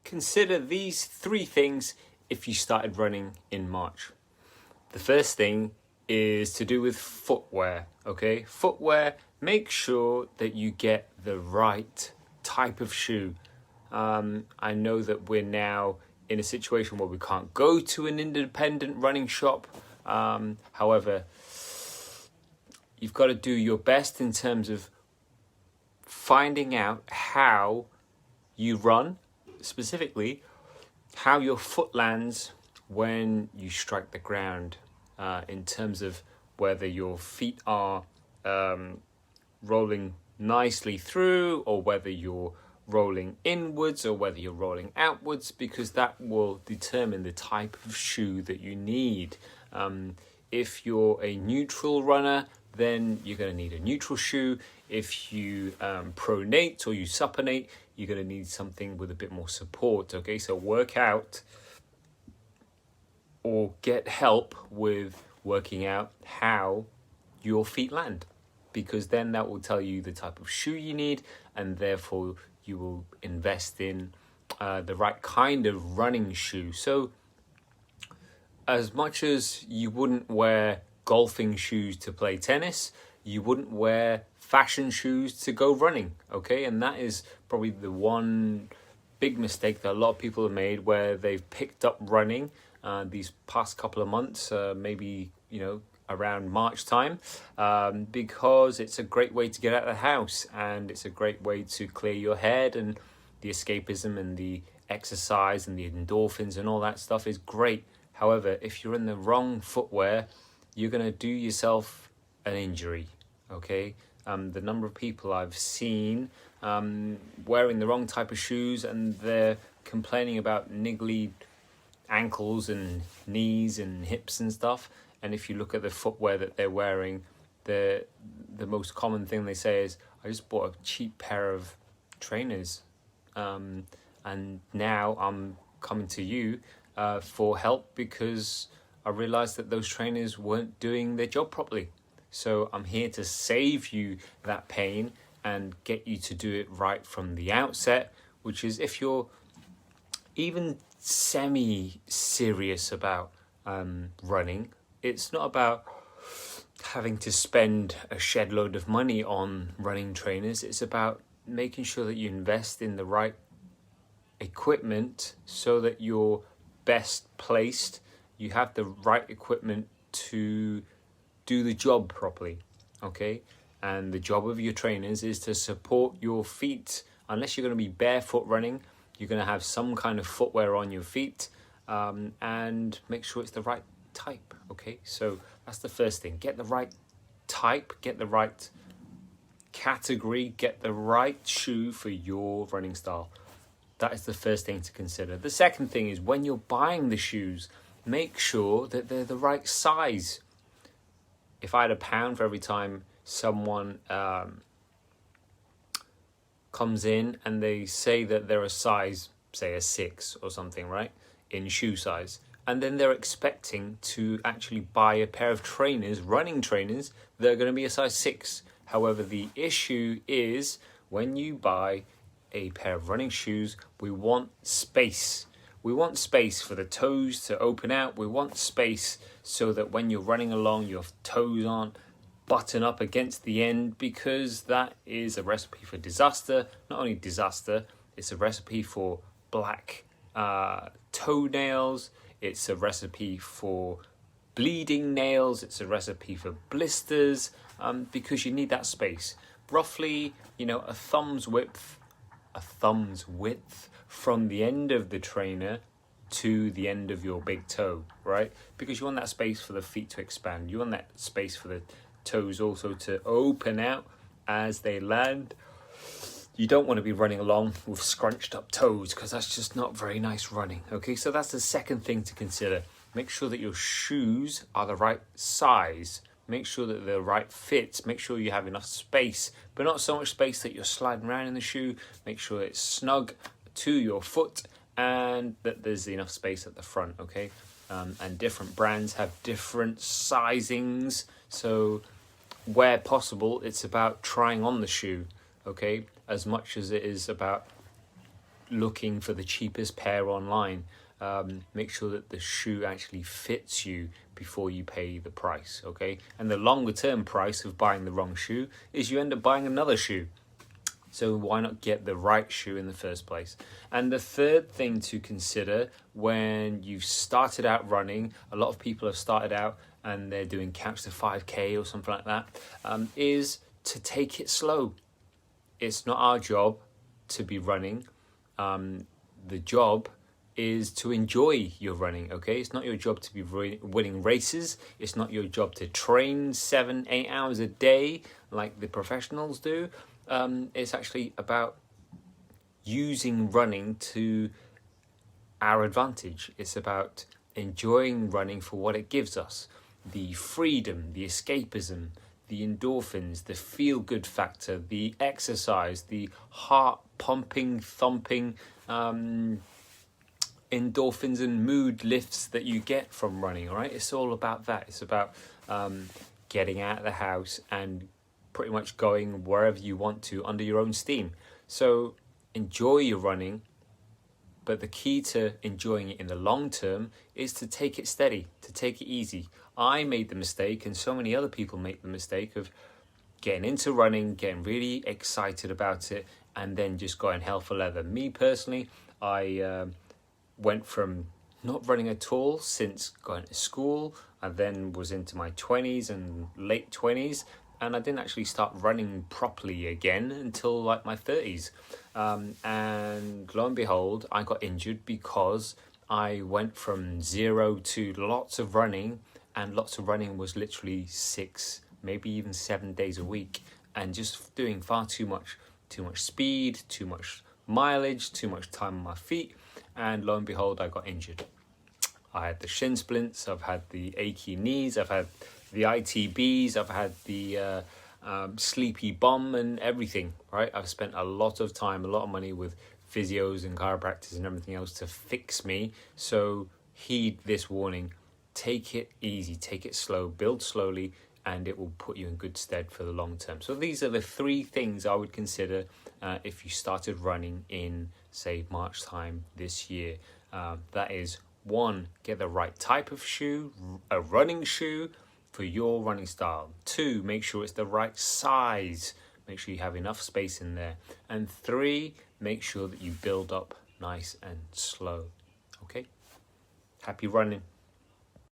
consider these 3 things if you started running in March. The first thing is to do with footwear, okay? Footwear, make sure that you get the right type of shoe. I know that we're now in a situation where we can't go to an independent running shop. However, you've got to do your best in terms of finding out how you run, specifically how your foot lands when you strike the ground, in terms of whether your feet are rolling nicely through, or whether you're rolling inwards, or whether you're rolling outwards, because that will determine the type of shoe that you need. If you're a neutral runner, then you're going to need a neutral shoe. If you pronate or you supinate, you're going to need something with a bit more support. Okay, so work out or get help with working out how your feet land, because then that will tell you the type of shoe you need, and therefore you will invest in the right kind of running shoe. So as much as you wouldn't wear golfing shoes to play tennis, you wouldn't wear fashion shoes to go running, okay? And that is probably the one big mistake that a lot of people have made, where they've picked up running these past couple of months, maybe, around March time, because it's a great way to get out of the house, and it's a great way to clear your head, and the escapism and the exercise and the endorphins and all that stuff is great. However, if you're in the wrong footwear, you're going to do yourself an injury, okay? The number of people I've seen wearing the wrong type of shoes, and they're complaining about niggly ankles and knees and hips and stuff. And if you look at the footwear that they're wearing, the most common thing they say is, I just bought a cheap pair of trainers, and now I'm coming to you for help because I realized that those trainers weren't doing their job properly. So I'm here to save you that pain and get you to do it right from the outset, which is, if you're even semi-serious about running, it's not about having to spend a shed load of money on running trainers. It's about making sure that you invest in the right equipment so that you're best placed. You have the right equipment to do the job properly, okay? And the job of your trainers is to support your feet. Unless you're going to be barefoot running, you're going to have some kind of footwear on your feet, and make sure it's the right type, okay? So that's the first thing. Get the right type, get the right category, get the right shoe for your running style. That is the first thing to consider. The second thing is, when you're buying the shoes, make sure that they're the right size. If I had £1 for every time someone comes in and they say that they're a size, say a 6 or something, right, in shoe size, and then they're expecting to actually buy a pair of trainers, running trainers, that are going to be a size 6. However, the issue is, when you buy a pair of running shoes, we want space. We want space for the toes to open out. We want space so that when you're running along, your toes aren't button up against the end, because that is a recipe for disaster. Not only disaster, it's a recipe for black toenails. It's a recipe for bleeding nails. It's a recipe for blisters, because you need that space. Roughly, a thumb's width from the end of the trainer to the end of your big toe, right? Because you want that space for the feet to expand. You want that space for the toes also to open out as they land. You don't want to be running along with scrunched up toes, because that's just not very nice running, okay? So that's the second thing to consider. Make sure that your shoes are the right size. Make sure that they're the right fit. Make sure you have enough space, but not so much space that you're sliding around in the shoe. Make sure it's snug to your foot and that there's enough space at the front, okay? And different brands have different sizings. So where possible, it's about trying on the shoe, okay? As much as it is about looking for the cheapest pair online. Make sure that the shoe actually fits you before you pay the price, okay? And the longer term price of buying the wrong shoe is you end up buying another shoe. So why not get the right shoe in the first place? And the third thing to consider when you've started out running, a lot of people have started out and they're doing Couch to 5K or something like that, is to take it slow. It's not our job to be running. The job is to enjoy your running, okay? It's not your job to be winning races. It's not your job to train 7-8 hours a day like the professionals do. It's actually about using running to our advantage. It's about enjoying running for what it gives us. The freedom, the escapism, the endorphins, the feel-good factor, the exercise, the heart pumping, thumping, endorphins and mood lifts that you get from running, all right? It's all about that. It's about getting out of the house and pretty much going wherever you want to under your own steam. So enjoy your running, but the key to enjoying it in the long term is to take it steady, to take it easy. I made the mistake, and so many other people make the mistake of getting into running, getting really excited about it, and then just going hell for leather. Me personally, I went from not running at all since going to school. I then was into my 20s and late 20s, and I didn't actually start running properly again until like my 30s. And lo and behold, I got injured because I went from 0 to lots of running, and lots of running was literally 6, maybe even 7 days a week, and just doing far too much speed, too much mileage, too much time on my feet, and lo and behold, I got injured. I had the shin splints, I've had the achy knees, I've had the ITBs, I've had the sleepy bum and everything, right? I've spent a lot of time, a lot of money with physios and chiropractors and everything else to fix me. So heed this warning. Take it easy, take it slow, build slowly, and it will put you in good stead for the long term. So these are the 3 things I would consider if you started running in, say, March time this year. That is, 1, get the right type of shoe, a running shoe for your running style. 2, make sure it's the right size. Make sure you have enough space in there. And 3, make sure that you build up nice and slow. Okay? Happy running.